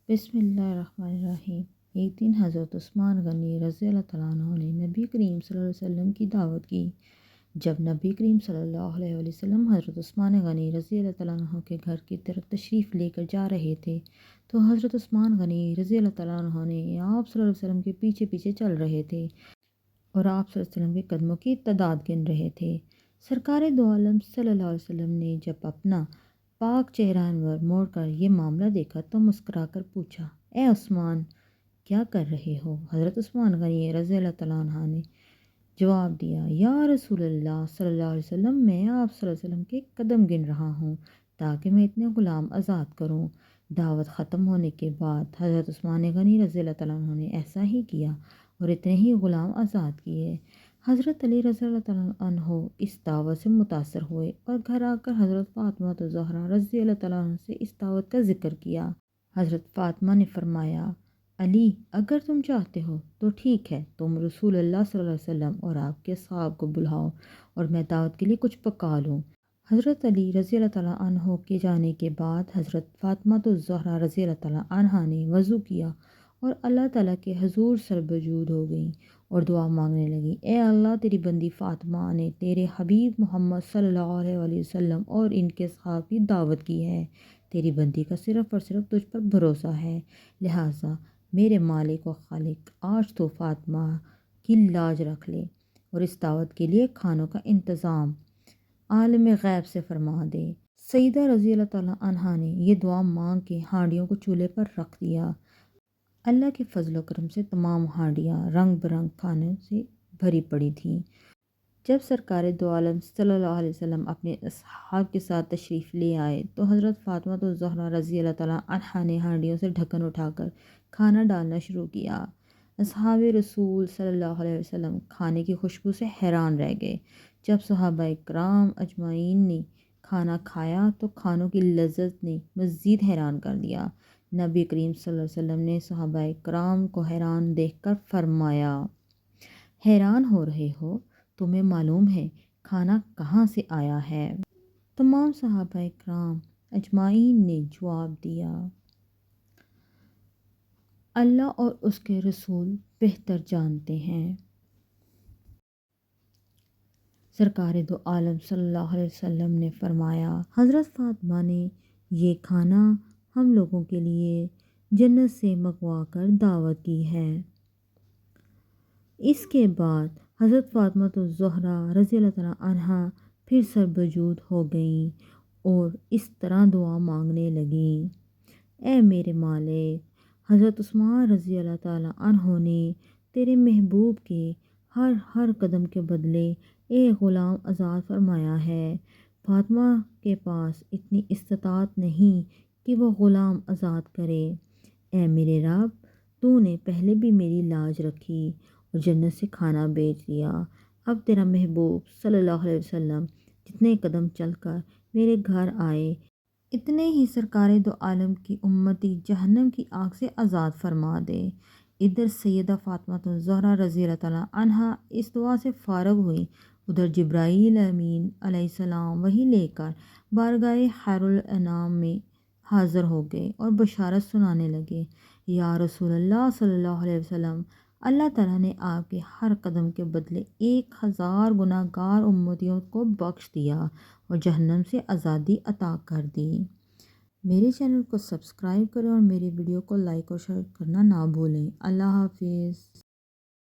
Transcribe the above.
بسم اللہ الرحمن الرحیم۔ ایک دن حضرت عثمان غنی رضی اللہ تعالیٰ عنہ نے نبی کریم صلی اللہ علیہ وسلم کی دعوت کی۔ جب نبی کریم صلی اللہ علیہ وسلم حضرت عثمان غنی رضی اللہ تعالیٰ عنہ کے گھر کی طرف تشریف لے کر جا رہے تھے تو حضرت عثمان غنی رضی اللہ تعالیٰ عنہ نے آپ صلی اللہ علیہ وسلم کے پیچھے پیچھے چل رہے تھے اور آپ صلی اللہ علیہ وسلم کے قدموں کی تعداد گن رہے تھے۔ سرکار دو عالم صلی اللہ علیہ وسلم نے جب اپنا پاک چہرہ انور موڑ کر یہ معاملہ دیکھا تو مسکرا کر پوچھا، اے عثمان، کیا کر رہے ہو؟ حضرت عثمان غنی رضی اللہ تعالیٰ عنہ نے جواب دیا، یا رسول اللہ صلی اللہ علیہ وسلم، میں آپ صلی اللہ علیہ وسلم کے قدم گن رہا ہوں تاکہ میں اتنے غلام آزاد کروں۔ دعوت ختم ہونے کے بعد حضرت عثمان غنی رضی اللہ تعالیٰ عنہ نے ایسا ہی کیا اور اتنے ہی غلام آزاد کیے۔ حضرت علی رضی اللہ تعالیٰ عنہ اس دعوت سے متاثر ہوئے اور گھر آ کر حضرت فاطمہ الزہرا رضی اللہ تعالیٰ عنہ سے اس دعوت کا ذکر کیا۔ حضرت فاطمہ نے فرمایا، علی، اگر تم چاہتے ہو تو ٹھیک ہے، تم رسول اللہ صلی اللہ علیہ وسلم اور آپ کے اصحاب کو بلاؤ اور میں دعوت کے لیے کچھ پکا لوں۔ حضرت علی رضی اللہ تعالیٰ عنہ کے جانے کے بعد حضرت فاطمہ الزہرا رضی اللہ تعالیٰ عنہ نے وضو کیا اور اللہ تعالیٰ کے حضور سربجود ہو گئیں اور دعا مانگنے لگی، اے اللہ، تیری بندی فاطمہ نے تیرے حبیب محمد صلی اللہ علیہ وسلم اور ان کے اصحاب کی دعوت کی ہے۔ تیری بندی کا صرف اور صرف تجھ پر بھروسہ ہے، لہٰذا میرے مالک و خالق، آج تو فاطمہ کی لاج رکھ لے اور اس دعوت کے لیے کھانوں کا انتظام عالم غیب سے فرما دے۔ سیدہ رضی اللہ تعالیٰ عنہا نے یہ دعا مانگ کے ہانڈیوں کو چولہے پر رکھ دیا۔ اللہ کے فضل و کرم سے تمام ہانڈیاں رنگ برنگ کھانوں سے بھری پڑی تھیں۔ جب سرکار دو عالم صلی اللہ علیہ وسلم اپنے اصحاب کے ساتھ تشریف لے آئے تو حضرت فاطمہ الزہرا رضی اللہ تعالیٰ عنہا نے ہانڈیوں سے ڈھکن اٹھا کر کھانا ڈالنا شروع کیا۔ اصحاب رسول صلی اللہ علیہ وسلم کھانے کی خوشبو سے حیران رہ گئے۔ جب صحابہ کرام اجمعین نے کھانا کھایا تو کھانوں کی لذت نے مزید حیران کر دیا۔ نبی کریم صلی اللہ علیہ وسلم نے صحابہ کرام کو حیران دیکھ کر فرمایا، حیران ہو رہے ہو؟ تمہیں معلوم ہے کھانا کہاں سے آیا ہے؟ تمام صحابہ کرام اجمعین نے جواب دیا، اللہ اور اس کے رسول بہتر جانتے ہیں۔ سرکار دو عالم صلی اللہ علیہ وسلم نے فرمایا، حضرت فاطمہ نے یہ کھانا ہم لوگوں کے لیے جنت سے منگوا کر دعوت کی ہے۔ اس کے بعد حضرت فاطمہ الزہرا رضی اللہ تعالیٰ عنہا پھر سربجود ہو گئیں اور اس طرح دعا مانگنے لگیں، اے میرے مالک، حضرت عثمان رضی اللہ تعالیٰ عنہ نے تیرے محبوب کے ہر قدم کے بدلے ایک غلام آزاد فرمایا ہے۔ فاطمہ کے پاس اتنی استطاعت نہیں کہ وہ غلام آزاد کرے۔ اے میرے رب، تو نے پہلے بھی میری لاج رکھی اور جنت سے کھانا بیچ دیا، اب تیرا محبوب صلی اللہ علیہ وسلم جتنے قدم چل کر میرے گھر آئے، اتنے ہی سرکار دو عالم کی امتی جہنم کی آگ سے آزاد فرما دے۔ ادھر سیدہ فاطمہ الزہرا رضی اللہ تعالیٰ عنہا اس دعا سے فارغ ہوئی، ادھر جبرائیل امین علیہ السلام وحی لے کر بارگاہ خیر الانام میں حاضر ہو گئے اور بشارت سنانے لگے، یا رسول اللہ صلی اللہ علیہ وسلم، اللہ تعالیٰ نے آپ کے ہر قدم کے بدلے 1000 گناہ گار امتیوں کو بخش دیا اور جہنم سے آزادی عطا کر دی۔ میرے چینل کو سبسکرائب کریں اور میری ویڈیو کو لائک اور شیئر کرنا نہ بھولیں۔ اللہ حافظ۔